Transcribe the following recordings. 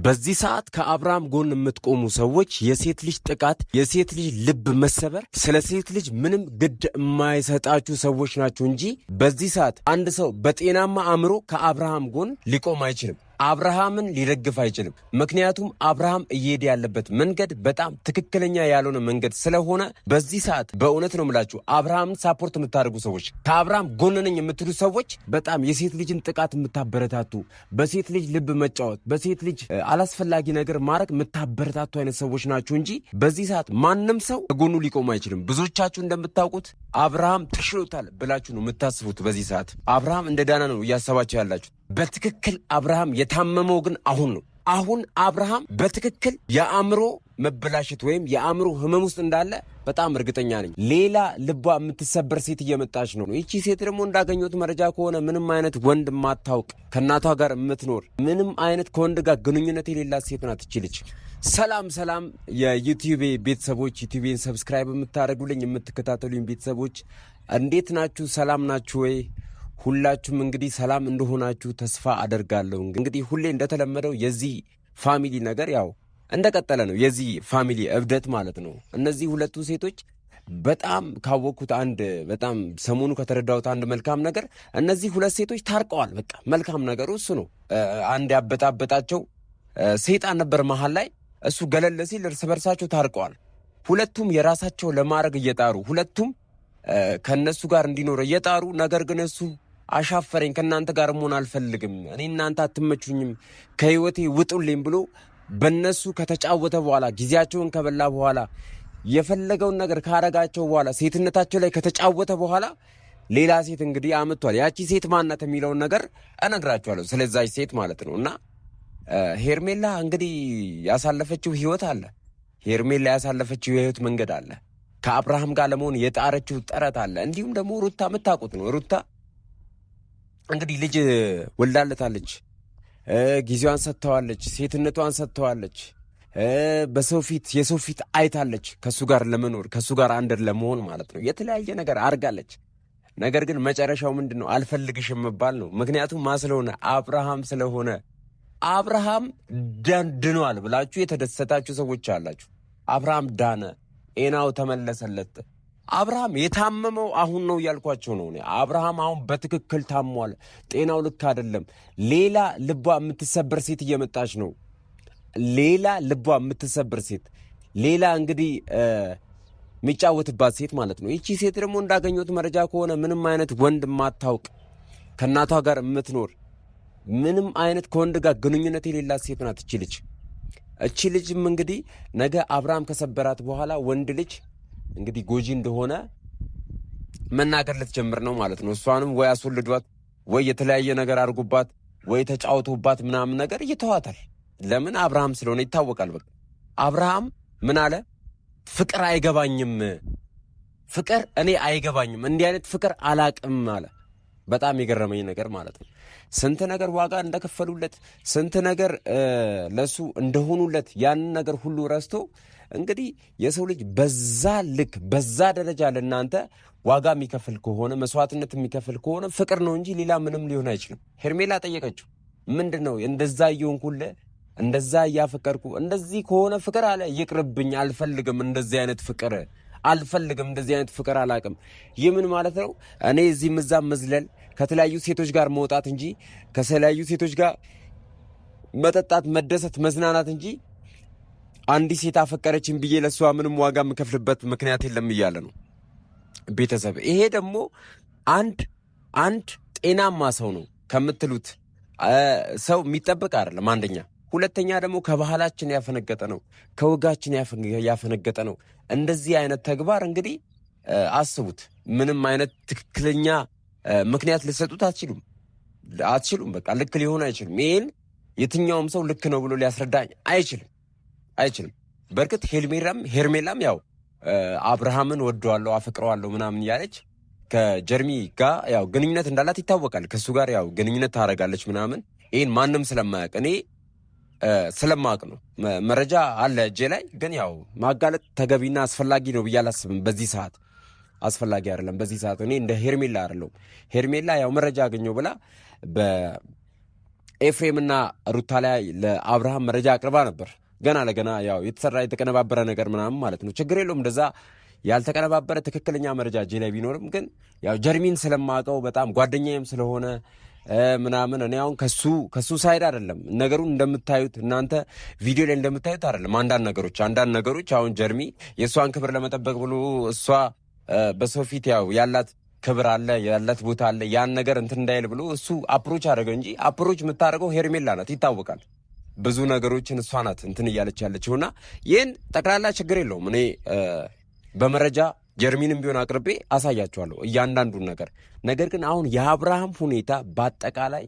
በዚህ ሰዓት ከአብርሃም ጎን የምትቆሙ ሰዎች የሴት ልጅ ጥቃት፣ የሴት ልጅ ልብ መሰበር፣ ስለ ሴት ልጅ ምንም ግድ የማይሰጣችሁ ሰዎች ናቸው እንጂ በዚህ ሰዓት አንድ ሰው በጤናማ አእምሮ ከአብርሃም ጎን ሊቆም አይችልም። አብርሃምን ሊደግፍ አይችልም። ምክንያቱም አብርሃም እየሄደ ያለበት መንገድ በጣም ትክክለኛ ያልሆነ መንገድ ስለሆነ በዚህ ሰዓት በእውነት ነው የምላችሁ፣ አብርሃምን ሳፖርት የምታደርጉ ሰዎች፣ ከአብርሃም ጎን ነኝ የምትሉ ሰዎች በጣም የሴት ልጅን ጥቃት የምታበረታቱ፣ በሴት ልጅ ልብ መጫወት፣ በሴት ልጅ አላስፈላጊ ነገር ማድረግ የምታበረታቱ አይነት ሰዎች ናቸው እንጂ በዚህ ሰዓት ማንም ሰው ጎኑ ሊቆም አይችልም። ብዙዎቻችሁ እንደምታውቁት አብርሃም ተሽሎታል ብላችሁ ነው የምታስቡት። በዚህ ሰዓት አብርሃም እንደ ዳና ነው እያሰባችሁ ያላችሁ። በትክክል አብርሃም የታመመው ግን አሁን ነው። አሁን አብርሃም በትክክል የአእምሮ መበላሸት ወይም የአእምሮ ህመም ውስጥ እንዳለ በጣም እርግጠኛ ነኝ። ሌላ ልቧ የምትሰበር ሴት እየመጣች ነው። ይቺ ሴት ደግሞ እንዳገኘሁት መረጃ ከሆነ ምንም አይነት ወንድ ማታውቅ፣ ከእናቷ ጋር የምትኖር፣ ምንም አይነት ከወንድ ጋር ግንኙነት የሌላት ሴት ናት ይቺ ልጅ። ሰላም የዩቲዩብ ቤተሰቦች፣ ዩቲዩብን ሰብስክራይብ የምታደርጉልኝ የምትከታተሉኝ ቤተሰቦች እንዴት ናችሁ? ሰላም ናችሁ ወይ? ሁላችሁም እንግዲህ ሰላም እንደሆናችሁ ተስፋ አደርጋለሁ። እንግዲህ ሁሌ እንደተለመደው የዚህ ፋሚሊ ነገር ያው እንደቀጠለ ነው። የዚህ ፋሚሊ እብደት ማለት ነው። እነዚህ ሁለቱ ሴቶች በጣም ካወቅኩት በጣም ሰሞኑ ከተረዳሁት አንድ መልካም ነገር እነዚህ ሁለት ሴቶች ታርቀዋል። በቃ መልካም ነገሩ እሱ ነው። አንድ ያበጣበጣቸው ሰይጣን ነበር መሀል ላይ፣ እሱ ገለል ሲል እርስ በርሳቸው ታርቀዋል። ሁለቱም የራሳቸው ለማድረግ እየጣሩ ሁለቱም ከነሱ ጋር እንዲኖር እየጣሩ ነገር ግን እሱ አሻፈረኝ፣ ከእናንተ ጋር መሆን አልፈልግም፣ እኔ እናንተ አትመቹኝም፣ ከህይወቴ ውጡልኝ ብሎ በነሱ ከተጫወተ በኋላ ጊዜያቸውን ከበላ በኋላ የፈለገውን ነገር ካረጋቸው በኋላ ሴትነታቸው ላይ ከተጫወተ በኋላ ሌላ ሴት እንግዲህ አምጥቷል። ያቺ ሴት ማናት የሚለውን ነገር እነግራችኋለሁ፣ ስለዛች ሴት ማለት ነው። እና ሄርሜላ እንግዲህ ያሳለፈችው ህይወት አለ። ሄርሜላ ያሳለፈችው የህይወት መንገድ አለ። ከአብርሃም ጋር ለመሆን የጣረችው ጥረት አለ። እንዲሁም ደግሞ ሩታ የምታውቁት ነው። ሩታ እንግዲህ ልጅ ወልዳለታለች፣ ጊዜዋን ሰጥተዋለች፣ ሴትነቷን ሰጥተዋለች፣ በሰው ፊት የሰው ፊት አይታለች፣ ከሱ ጋር ለመኖር ከሱ ጋር አንድ ለመሆን ማለት ነው። የተለያየ ነገር አድርጋለች። ነገር ግን መጨረሻው ምንድን ነው? አልፈልግሽም መባል ነው። ምክንያቱም ስለሆነ አብርሃም ስለሆነ አብርሃም ድኗል ብላችሁ የተደሰታችሁ ሰዎች አላችሁ። አብርሃም ዳነ፣ ጤናው ተመለሰለት። አብርሃም የታመመው አሁን ነው እያልኳቸው ነው። አብርሃም አሁን በትክክል ታሟል። ጤናው ልክ አይደለም። ሌላ ልቧ የምትሰበር ሴት እየመጣች ነው። ሌላ ልቧ የምትሰበር ሴት፣ ሌላ እንግዲህ የሚጫወትባት ሴት ማለት ነው። ይቺ ሴት ደግሞ እንዳገኘሁት መረጃ ከሆነ ምንም አይነት ወንድ ማታውቅ፣ ከእናቷ ጋር የምትኖር፣ ምንም አይነት ከወንድ ጋር ግንኙነት የሌላት ሴት ናት እቺ ልጅ። እቺ ልጅም እንግዲህ ነገ አብርሃም ከሰበራት በኋላ ወንድ ልጅ እንግዲህ ጎጂ እንደሆነ መናገር ልትጀምር ነው ማለት ነው። እሷንም ወይ አስወልዷት ወይ የተለያየ ነገር አድርጉባት ወይ ተጫውቶባት ምናምን ነገር እየተዋታል። ለምን? አብርሃም ስለሆነ ይታወቃል። በቃ አብርሃም ምን አለ? ፍቅር አይገባኝም፣ ፍቅር እኔ አይገባኝም፣ እንዲህ አይነት ፍቅር አላቅም አለ። በጣም የገረመኝ ነገር ማለት ነው ስንት ነገር ዋጋ እንደከፈሉለት፣ ስንት ነገር ለሱ እንደሆኑለት ያንን ነገር ሁሉ ረስቶ እንግዲህ የሰው ልጅ በዛ ልክ በዛ ደረጃ ለእናንተ ዋጋ የሚከፍል ከሆነ መስዋዕትነት የሚከፍል ከሆነ ፍቅር ነው እንጂ ሌላ ምንም ሊሆን አይችልም። ሄርሜላ ጠየቀችው፣ ምንድን ነው እንደዛ እየሆንኩልህ እንደዛ እያፈቀርኩ እንደዚህ ከሆነ ፍቅር አለ ይቅርብኝ፣ አልፈልግም፣ እንደዚህ አይነት ፍቅር አልፈልግም፣ እንደዚህ አይነት ፍቅር አላቅም። ይህ ምን ማለት ነው? እኔ እዚህ ምዛም መዝለል ከተለያዩ ሴቶች ጋር መውጣት እንጂ ከተለያዩ ሴቶች ጋር መጠጣት፣ መደሰት፣ መዝናናት እንጂ አንዲት ሴት አፈቀረችን ብዬ ለሷ ምንም ዋጋ የምከፍልበት ምክንያት የለም እያለ ነው ቤተሰብ። ይሄ ደግሞ አንድ ጤናማ ሰው ነው ከምትሉት ሰው የሚጠበቅ አይደለም። አንደኛ። ሁለተኛ ደግሞ ከባህላችን ያፈነገጠ ነው፣ ከወጋችን ያፈነገጠ ነው። እንደዚህ አይነት ተግባር እንግዲህ አስቡት። ምንም አይነት ትክክለኛ ምክንያት ልትሰጡት አትችሉም። በቃ ልክ ሊሆን አይችልም። ይሄን የትኛውም ሰው ልክ ነው ብሎ ሊያስረዳኝ አይችልም። በእርግጥ ሄርሜላም ያው አብርሃምን ወደዋለሁ አፈቅረዋለሁ ምናምን እያለች ከጀርሚ ጋር ያው ግንኙነት እንዳላት ይታወቃል። ከሱ ጋር ያው ግንኙነት ታደርጋለች ምናምን። ይሄን ማንም ስለማያውቅ እኔ ስለማውቅ ነው። መረጃ አለ እጄ ላይ፣ ግን ያው ማጋለጥ ተገቢና አስፈላጊ ነው ብዬ አላስብም። በዚህ ሰዓት አስፈላጊ አይደለም። በዚህ ሰዓት እኔ እንደ ሄርሜላ አይደለሁም። ሄርሜላ ያው መረጃ አገኘው ብላ ኤፍሬምና ሩታ ላይ ለአብርሃም መረጃ አቅርባ ነበር። ገና ለገና ያው የተሰራ የተቀነባበረ ነገር ምናምን ማለት ነው። ችግር የለውም እንደዛ ያልተቀነባበረ ትክክለኛ መረጃ እጄ ላይ ቢኖርም ግን ያው ጀርሚን ስለማውቀው በጣም ጓደኛዬም ስለሆነ ምናምን እኔ አሁን ከሱ ሳይድ አይደለም ነገሩን እንደምታዩት እናንተ ቪዲዮ ላይ እንደምታዩት አይደለም። አንዳንድ ነገሮች አሁን ጀርሚ የእሷን ክብር ለመጠበቅ ብሎ እሷ በሰው ፊት ያው ያላት ክብር አለ ያላት ቦታ አለ ያን ነገር እንትን እንዳይል ብሎ እሱ አፕሮች አደረገ እንጂ አፕሮች የምታደርገው ሄርሜላ ናት፣ ይታወቃል። ብዙ ነገሮችን እሷ ናት እንትን እያለች ያለችውና ይህን ጠቅላላ ችግር የለውም። እኔ በመረጃ ጀርሚንም ቢሆን አቅርቤ አሳያቸዋለሁ እያንዳንዱን ነገር ግን አሁን የአብርሃም ሁኔታ በአጠቃላይ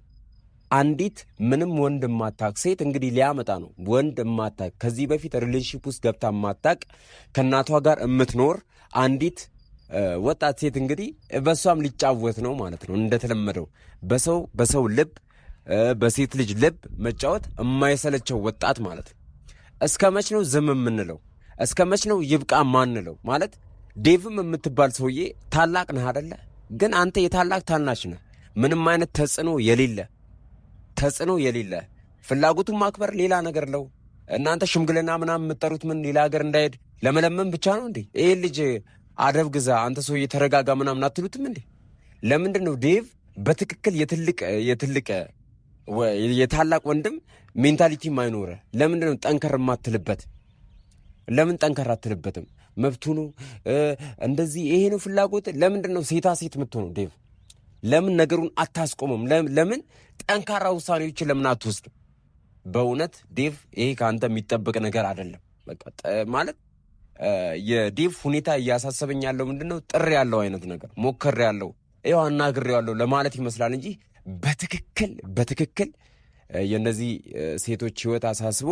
አንዲት ምንም ወንድ ማታቅ ሴት እንግዲህ ሊያመጣ ነው። ወንድ ማታቅ ከዚህ በፊት ሪሌሽንሺፕ ውስጥ ገብታ ማታቅ ከእናቷ ጋር የምትኖር አንዲት ወጣት ሴት እንግዲህ በሷም ሊጫወት ነው ማለት ነው። እንደተለመደው በሰው ልብ በሴት ልጅ ልብ መጫወት የማይሰለቸው ወጣት ማለት ነው። እስከ መች ነው ዝም የምንለው? እስከ መች ነው ይብቃ ማንለው? ማለት ዴቭም የምትባል ሰውዬ ታላቅ ነህ አይደለ? ግን አንተ የታላቅ ታናሽ ነህ። ምንም አይነት ተጽዕኖ የሌለ ፍላጎቱን ማክበር ሌላ ነገር ነው። እናንተ ሽምግልና ምናምን የምትጠሩት ምን ሌላ ሀገር እንዳይሄድ ለመለመን ብቻ ነው እንዴ? ይሄ ልጅ አደብ ግዛ አንተ ሰውዬ ተረጋጋ ምናምን አትሉትም እንዴ? ለምንድን ነው ዴቭ በትክክል የታላቅ ወንድም ሜንታሊቲ ማይኖረ? ለምንድን ነው ጠንከር የማትልበት? ለምን ጠንከር አትልበትም? መብቱ ነው እንደዚህ። ይሄ ነው ፍላጎት። ለምንድን ነው ሴታ ሴት የምትሆነው? ዴቭ ለምን ነገሩን አታስቆመም? ለምን ጠንካራ ውሳኔዎችን ለምን አትወስድም? በእውነት ዴቭ ይሄ ከአንተ የሚጠበቅ ነገር አይደለም። በቃ ማለት የዴቭ ሁኔታ እያሳሰበኝ ያለው ምንድን ነው? ጥሪ ያለው አይነት ነገር ሞከር ያለው ይኸው አናግሬው ያለው ለማለት ይመስላል እንጂ በትክክል የእነዚህ ሴቶች ህይወት አሳስቦ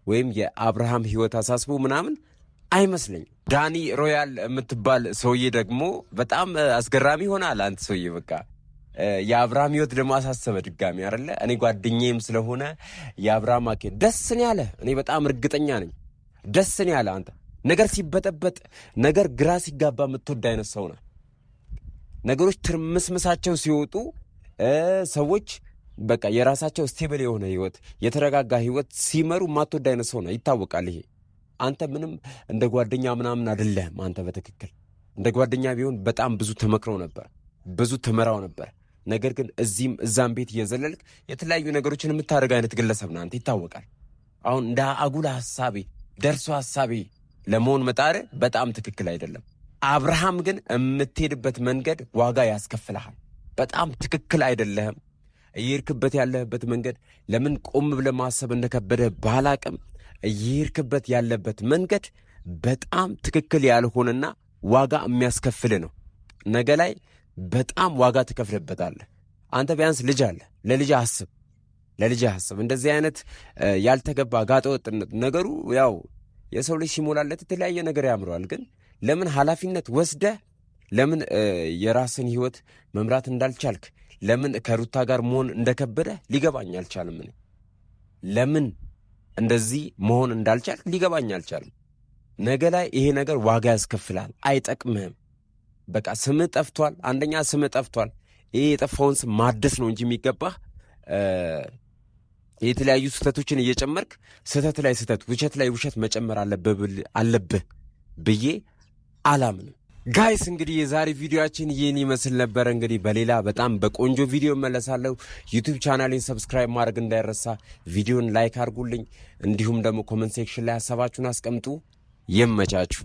ወይም የአብርሃም ህይወት አሳስቦ ምናምን አይመስለኝም። ዳኒ ሮያል የምትባል ሰውዬ ደግሞ በጣም አስገራሚ ሆናል። አንተ ሰውዬ በቃ የአብርሃም ህይወት ደግሞ አሳሰበ ድጋሚ አይደለ? እኔ ጓደኛዬም ስለሆነ የአብርሃም ደስን ያለ እኔ በጣም እርግጠኛ ነኝ ደስን ያለ አንተ ነገር ሲበጠበጥ ነገር ግራ ሲጋባ የምትወድ አይነት ሰው ነህ። ነገሮች ትርምስምሳቸው ሲወጡ ሰዎች በቃ የራሳቸው ስቴብል የሆነ ህይወት የተረጋጋ ህይወት ሲመሩ ማትወድ አይነት ሰው ነህ፣ ይታወቃል። ይሄ አንተ ምንም እንደ ጓደኛ ምናምን አይደለህም። አንተ በትክክል እንደ ጓደኛ ቢሆን በጣም ብዙ ተመክረው ነበር፣ ብዙ ትመራው ነበር። ነገር ግን እዚህም እዛም ቤት እየዘለልክ የተለያዩ ነገሮችን የምታደርግ አይነት ግለሰብ ነህ አንተ፣ ይታወቃል። አሁን እንደ አጉል ደርሶ ሀሳቤ ለመሆን መጣር በጣም ትክክል አይደለም። አብርሃም ግን የምትሄድበት መንገድ ዋጋ ያስከፍልሃል። በጣም ትክክል አይደለህም። እየሄድክበት ያለህበት መንገድ ለምን ቆም ብለህ ማሰብ እንደከበደ ባላቅም እየሄድክበት ያለበት መንገድ በጣም ትክክል ያልሆነና ዋጋ የሚያስከፍል ነው። ነገ ላይ በጣም ዋጋ ትከፍልበታለህ። አንተ ቢያንስ ልጅ አለ፣ ለልጅ አስብ። እንደዚህ አይነት ያልተገባ ጋጠወጥነት ነገሩ ያው የሰው ልጅ ሲሞላለት የተለያየ ነገር ያምረዋል። ግን ለምን ኃላፊነት ወስደህ ለምን የራስን ህይወት መምራት እንዳልቻልክ ለምን ከሩታ ጋር መሆን እንደከበደ ሊገባኝ አልቻልም። ለምን እንደዚህ መሆን እንዳልቻልክ ሊገባኝ አልቻልም። ነገ ላይ ይሄ ነገር ዋጋ ያስከፍላል፣ አይጠቅምህም። በቃ ስምህ ጠፍቷል። አንደኛ ስምህ ጠፍቷል። ይሄ የጠፋውን ስም ማደስ ነው እንጂ የሚገባህ የተለያዩ ስህተቶችን እየጨመርክ ስህተት ላይ ስህተት ውሸት ላይ ውሸት መጨመር አለብህ ብዬ አላምንም። ጋይስ እንግዲህ የዛሬ ቪዲዮአችን ይህን ይመስል ነበር። እንግዲህ በሌላ በጣም በቆንጆ ቪዲዮ መለሳለሁ። ዩቲዩብ ቻናሌን ሰብስክራይብ ማድረግ እንዳይረሳ፣ ቪዲዮን ላይክ አድርጉልኝ። እንዲሁም ደግሞ ኮመንት ሴክሽን ላይ ሀሳባችሁን አስቀምጡ። ይመቻችሁ።